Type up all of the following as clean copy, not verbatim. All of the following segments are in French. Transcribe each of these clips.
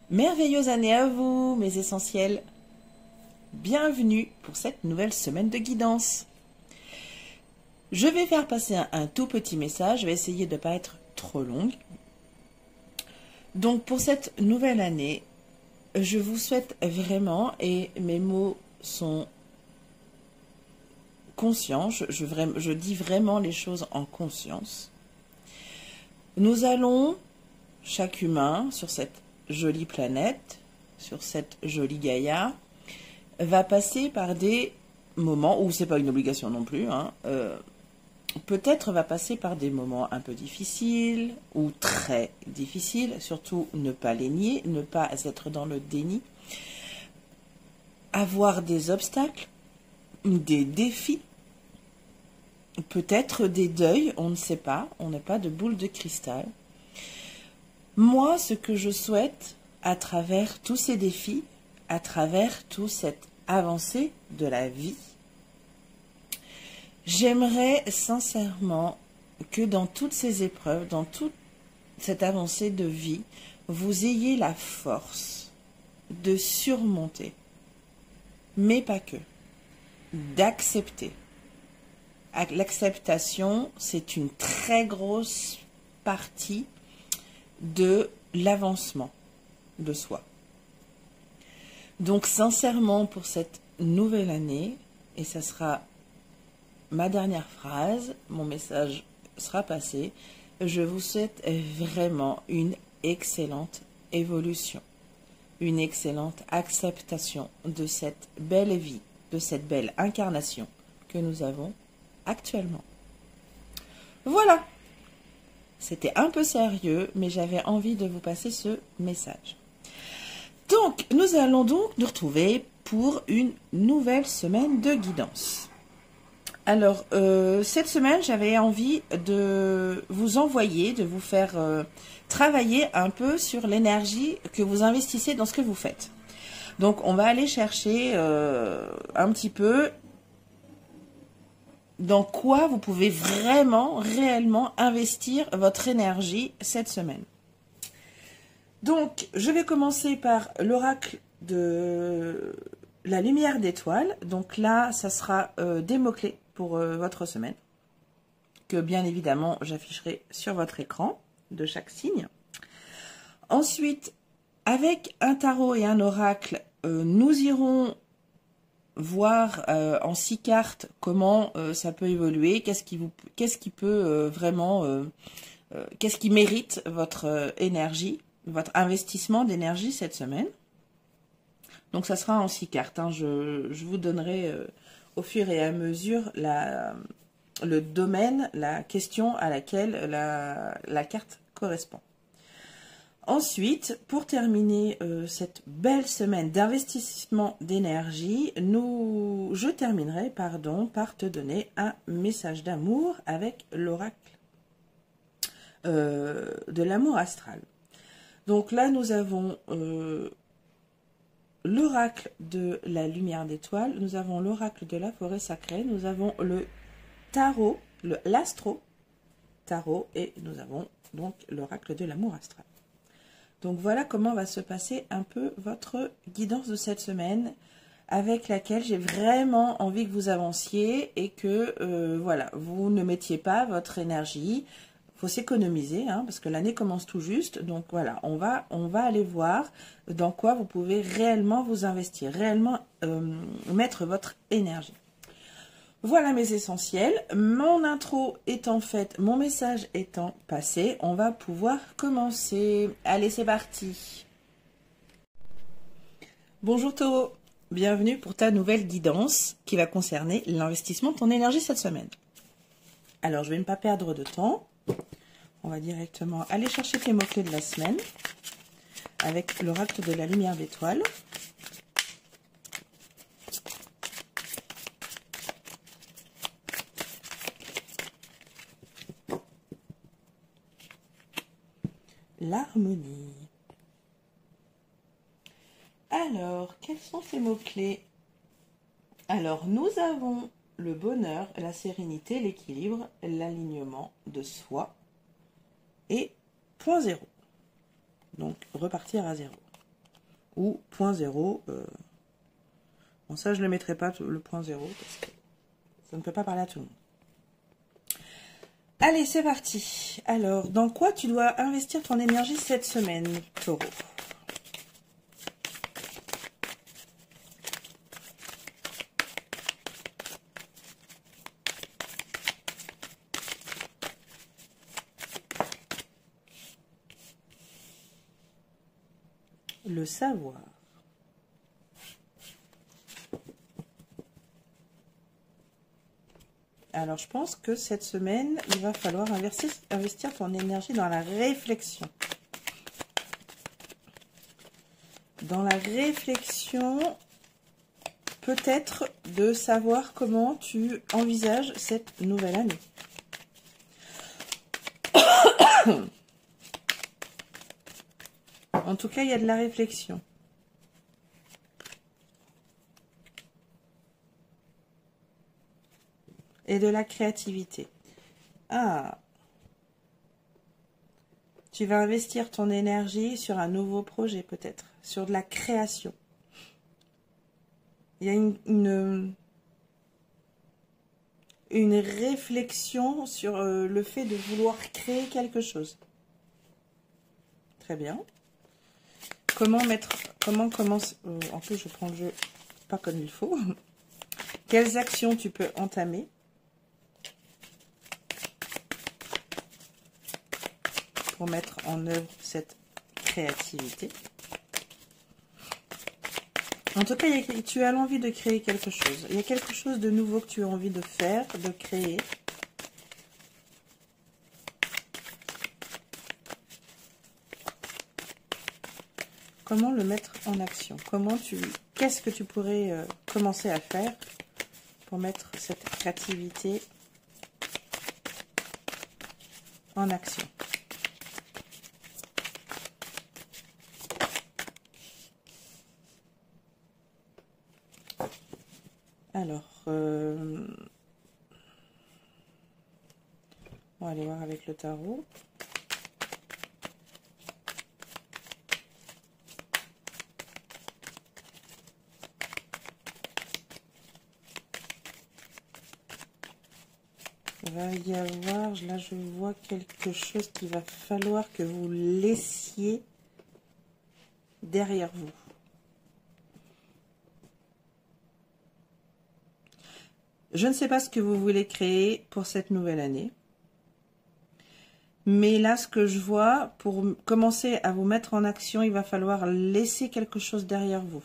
Merveilleuse année à vous, mes essentiels. Bienvenue pour cette nouvelle semaine de guidance. Je vais faire passer un tout petit message. Je vais essayer de ne pas être trop longue. Donc, pour cette nouvelle année, je vous souhaite vraiment, et mes mots sont conscients, je dis vraiment les choses en conscience. Nous allons, chaque humain, sur cette jolie planète, sur cette jolie Gaïa, va passer par des moments, où c'est pas une obligation non plus, peut-être va passer par des moments un peu difficiles ou très difficiles, surtout ne pas les nier, ne pas être dans le déni, avoir des obstacles, des défis, peut-être des deuils, on ne sait pas, on n'a pas de boule de cristal. Moi, ce que je souhaite, à travers tous ces défis, à travers toute cette avancée de la vie, j'aimerais sincèrement que dans toutes ces épreuves, dans toute cette avancée de vie, vous ayez la force de surmonter, mais pas que, d'accepter. L'acceptation, c'est une très grosse partie de l'avancement de soi. Donc sincèrement pour cette nouvelle année, et ça sera ma dernière phrase, mon message sera passé, je vous souhaite vraiment une excellente évolution, une excellente acceptation de cette belle vie, de cette belle incarnation que nous avons actuellement. Voilà, c'était un peu sérieux, mais j'avais envie de vous passer ce message. Donc, nous allons donc nous retrouver pour une nouvelle semaine de guidance. Alors, cette semaine, j'avais envie de vous envoyer, de vous faire travailler un peu sur l'énergie que vous investissez dans ce que vous faites. Donc, on va aller chercher un petit peu dans quoi vous pouvez vraiment, réellement investir votre énergie cette semaine. Donc, je vais commencer par l'oracle de la lumière d'étoile. Donc là, ça sera des mots-clés pour votre semaine, que bien évidemment, j'afficherai sur votre écran de chaque signe. Ensuite, avec un tarot et un oracle, nous irons voir en 6 cartes comment ça peut évoluer, qu'est-ce qui peut vraiment, qu'est-ce qui mérite votre énergie, votre investissement d'énergie cette semaine. Donc ça sera en 6 cartes, je vous donnerai au fur et à mesure le domaine, la question à laquelle la carte correspond. Ensuite, pour terminer cette belle semaine d'investissement d'énergie, je terminerai par te donner un message d'amour avec l'oracle de l'amour astral. Donc là, nous avons l'oracle de la lumière d'étoile, nous avons l'oracle de la forêt sacrée, nous avons le tarot, l'astro tarot, et nous avons donc l'oracle de l'amour astral. Donc voilà comment va se passer un peu votre guidance de cette semaine, avec laquelle j'ai vraiment envie que vous avanciez et que voilà, vous ne mettiez pas votre énergie. Il faut s'économiser parce que l'année commence tout juste. Donc voilà, on va aller voir dans quoi vous pouvez réellement vous investir, réellement mettre votre énergie. Voilà mes essentiels, mon intro étant faite, mon message étant passé, on va pouvoir commencer. Allez, c'est parti. Bonjour Taureau, bienvenue pour ta nouvelle guidance qui va concerner l'investissement de ton énergie cette semaine. Alors, je vais ne pas perdre de temps. On va directement aller chercher tes mots-clés de la semaine avec l'oracle de la lumière d'étoile. L'harmonie. Alors, quels sont ces mots-clés? Alors, nous avons le bonheur, la sérénité, l'équilibre, l'alignement de soi et point zéro. Donc, repartir à zéro. ou point zéro. Bon, ça, je ne le mettrai pas, le point zéro, parce que ça ne peut pas parler à tout le monde. Allez, c'est parti. Alors, dans quoi tu dois investir ton énergie cette semaine, Taureau? Le savoir. Alors, je pense que cette semaine, il va falloir investir ton énergie dans la réflexion. Dans la réflexion, peut-être de savoir comment tu envisages cette nouvelle année. En tout cas, il y a de la réflexion. Et de la créativité. Ah, tu vas investir ton énergie sur un nouveau projet peut-être, sur de la création. Il y a une réflexion sur le fait de vouloir créer quelque chose. Très bien. Comment commence... en plus, je prends le jeu pas comme il faut. Quelles actions tu peux entamer pour mettre en œuvre cette créativité? En tout cas, tu as l'envie de créer quelque chose. Il y a quelque chose de nouveau que tu as envie de faire, de créer. Comment le mettre en action? Qu'est-ce que tu pourrais commencer à faire pour mettre cette créativité en action? Alors, on va aller voir avec le tarot. Il va y avoir, là je vois quelque chose qu'il va falloir que vous laissiez derrière vous. Je ne sais pas ce que vous voulez créer pour cette nouvelle année. Mais là, ce que je vois, pour commencer à vous mettre en action, il va falloir laisser quelque chose derrière vous.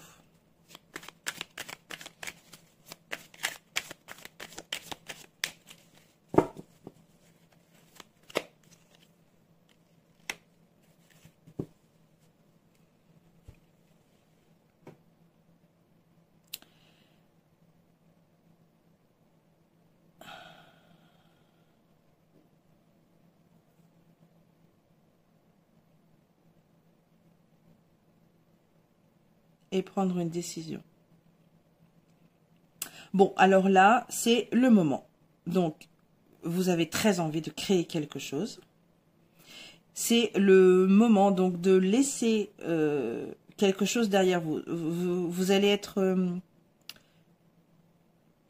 Et prendre une décision. Bon, alors là, c'est le moment. Donc, vous avez très envie de créer quelque chose. C'est le moment donc de laisser quelque chose derrière vous. Vous allez être...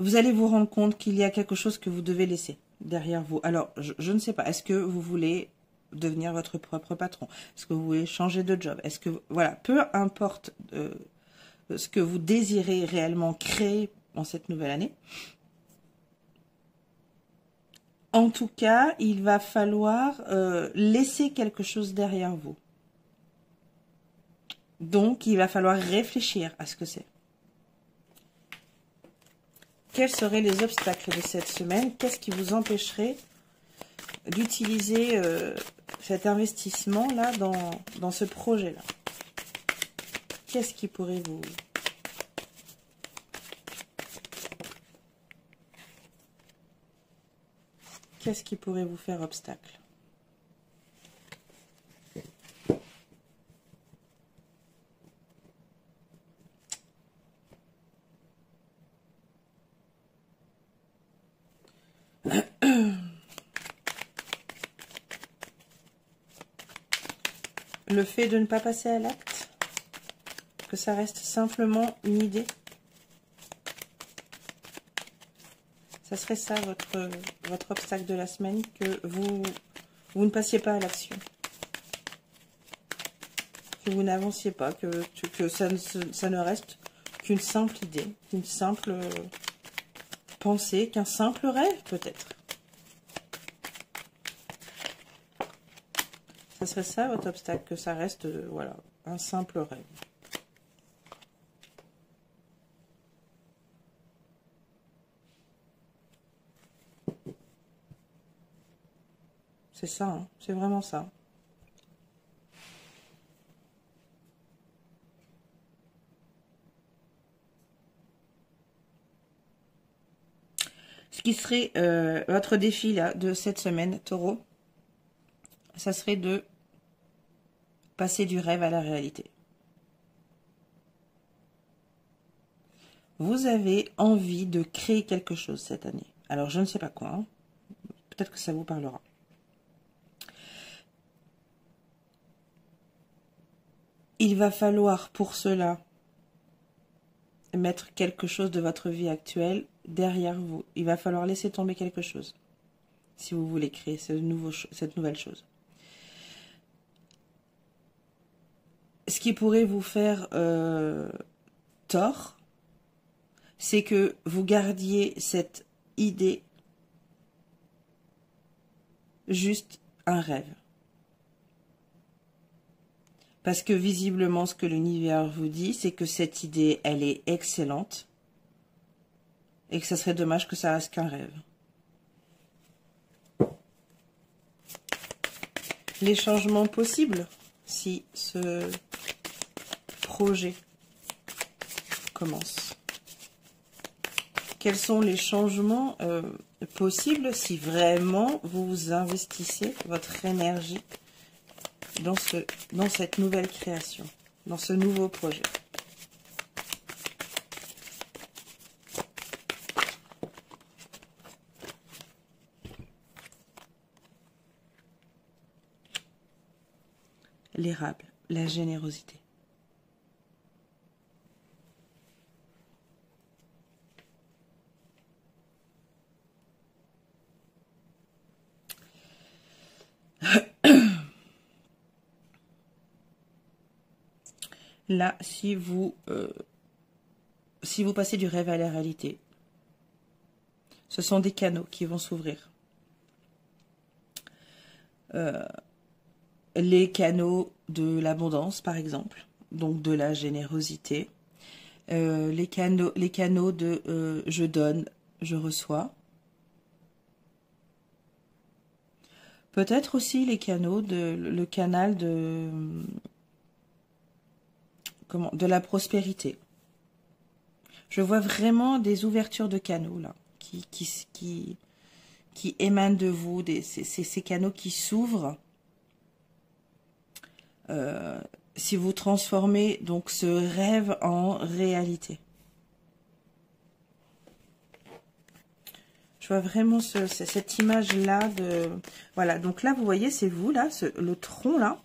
vous allez vous rendre compte qu'il y a quelque chose que vous devez laisser derrière vous. Alors, je ne sais pas. Est-ce que vous voulez devenir votre propre patron? Est-ce que vous voulez changer de job? Est-ce que... Voilà, peu importe... ce que vous désirez réellement créer en cette nouvelle année. En tout cas, il va falloir laisser quelque chose derrière vous. Donc, il va falloir réfléchir à ce que c'est. Quels seraient les obstacles de cette semaine? Qu'est-ce qui vous empêcherait d'utiliser cet investissement-là dans ce projet-là? Qu'est-ce qui pourrait vous... Qu'est-ce qui pourrait vous faire obstacle? Le fait de ne pas passer à l'acte? que ça reste simplement une idée. Ça serait ça votre obstacle de la semaine, que vous ne passiez pas à l'action. Que vous n'avanciez pas, que ça ne reste qu'une simple idée, qu'une simple pensée, qu'un simple rêve peut-être. Ça serait ça votre obstacle, que ça reste, voilà, un simple rêve. C'est ça, hein, c'est vraiment ça. Ce qui serait votre défi là, de cette semaine, Taureau, ça serait de passer du rêve à la réalité. Vous avez envie de créer quelque chose cette année. Alors, je ne sais pas quoi. Hein. Peut-être que ça vous parlera. Il va falloir pour cela mettre quelque chose de votre vie actuelle derrière vous. Il va falloir laisser tomber quelque chose si vous voulez créer cette nouvelle chose. Ce qui pourrait vous faire tort, c'est que vous gardiez cette idée juste un rêve. Parce que visiblement, ce que l'univers vous dit, c'est que cette idée, elle est excellente. Et que ça serait dommage que ça reste qu'un rêve. Les changements possibles, si ce projet commence. Quels sont les changements possibles si vraiment vous investissez votre énergie dans cette nouvelle création, dans ce nouveau projet. L'érable, la générosité. Là, si vous passez du rêve à la réalité, ce sont des canaux qui vont s'ouvrir. Les canaux de l'abondance, par exemple, donc de la générosité. Les canaux de je donne, je reçois. Peut-être aussi les canaux le canal de la prospérité. Je vois vraiment des ouvertures de canaux là, qui émanent de vous, ces canaux qui s'ouvrent. Si vous transformez donc ce rêve en réalité. Je vois vraiment cette image-là de... Voilà, donc là, vous voyez, c'est vous, là, le tronc, là.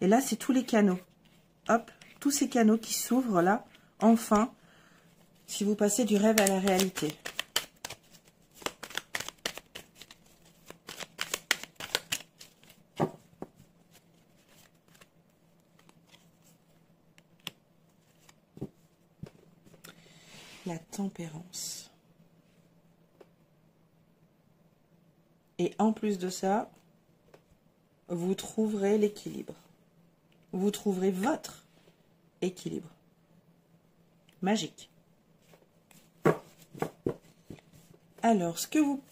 Et là, c'est tous les canaux. Hop, tous ces canaux qui s'ouvrent, là, enfin, si vous passez du rêve à la réalité. La tempérance. Et en plus de ça, vous trouverez l'équilibre. Vous trouverez votre équilibre. Magique. Alors, ce que vous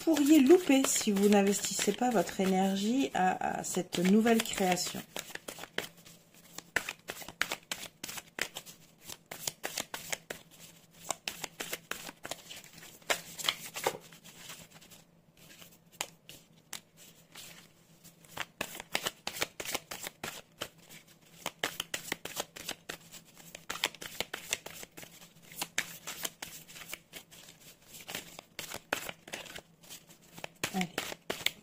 pourriez louper si vous n'investissez pas votre énergie à cette nouvelle création. Allez,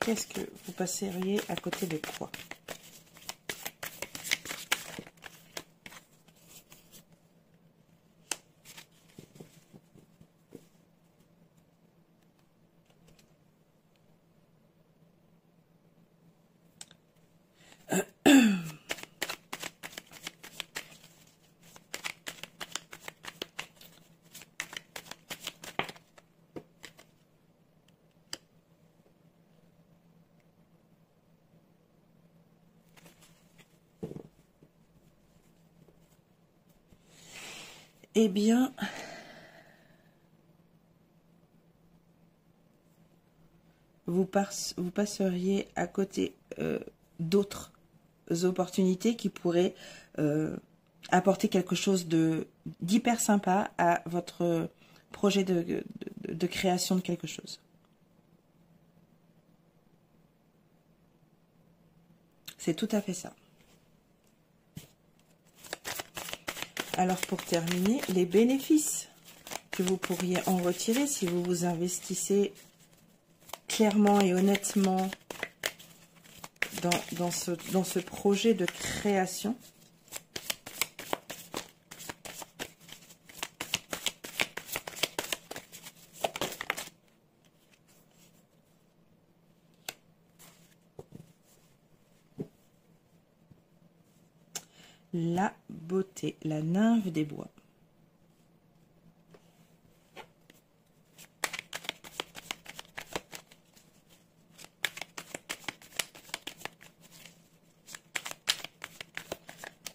qu'est-ce que vous passeriez à côté de quoi? Eh bien, vous passeriez à côté d'autres opportunités qui pourraient apporter quelque chose d'hyper sympa à votre projet de création de quelque chose. C'est tout à fait ça. Alors pour terminer, les bénéfices que vous pourriez en retirer si vous vous investissez clairement et honnêtement dans ce projet de création. La beauté, la nymphe des bois.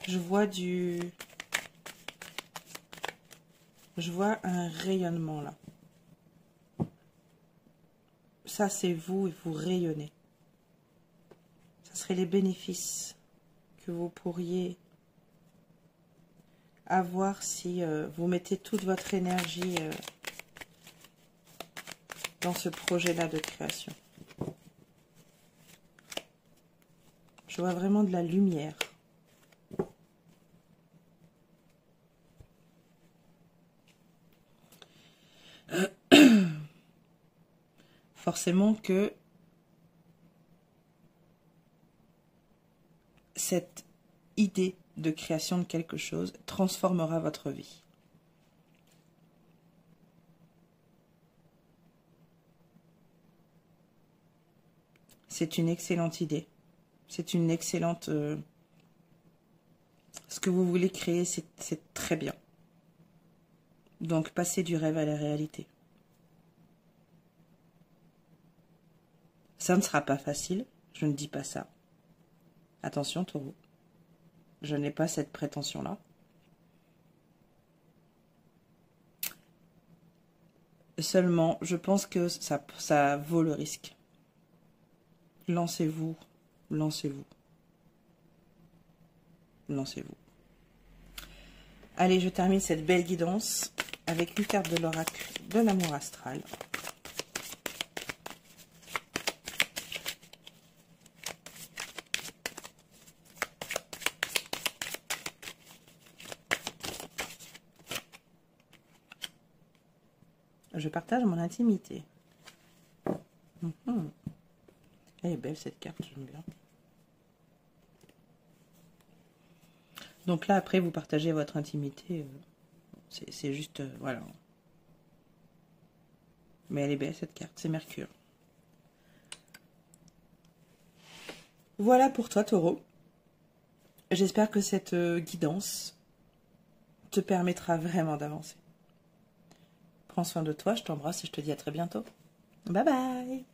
Je vois un rayonnement là. Ça, c'est vous et vous rayonnez. Ça serait les bénéfices que vous pourriez avoir si vous mettez toute votre énergie dans ce projet-là de création. Je vois vraiment de la lumière. Forcément que cette idée de création de quelque chose transformera votre vie. C'est une excellente idée. C'est une excellente... ce que vous voulez créer, c'est très bien. Donc, passez du rêve à la réalité. Ça ne sera pas facile, je ne dis pas ça. Attention, Taureau. Je n'ai pas cette prétention-là. Seulement, je pense que ça vaut le risque. Lancez-vous, lancez-vous. Lancez-vous. Allez, je termine cette belle guidance avec une carte de l'oracle de l'amour astral. Je partage mon intimité. Elle est belle cette carte, j'aime bien. Donc là, après, vous partagez votre intimité. C'est juste, voilà. Mais elle est belle cette carte, c'est Mercure. Voilà pour toi, Taureau. J'espère que cette guidance te permettra vraiment d'avancer. Prends soin de toi, je t'embrasse et je te dis à très bientôt. Bye bye!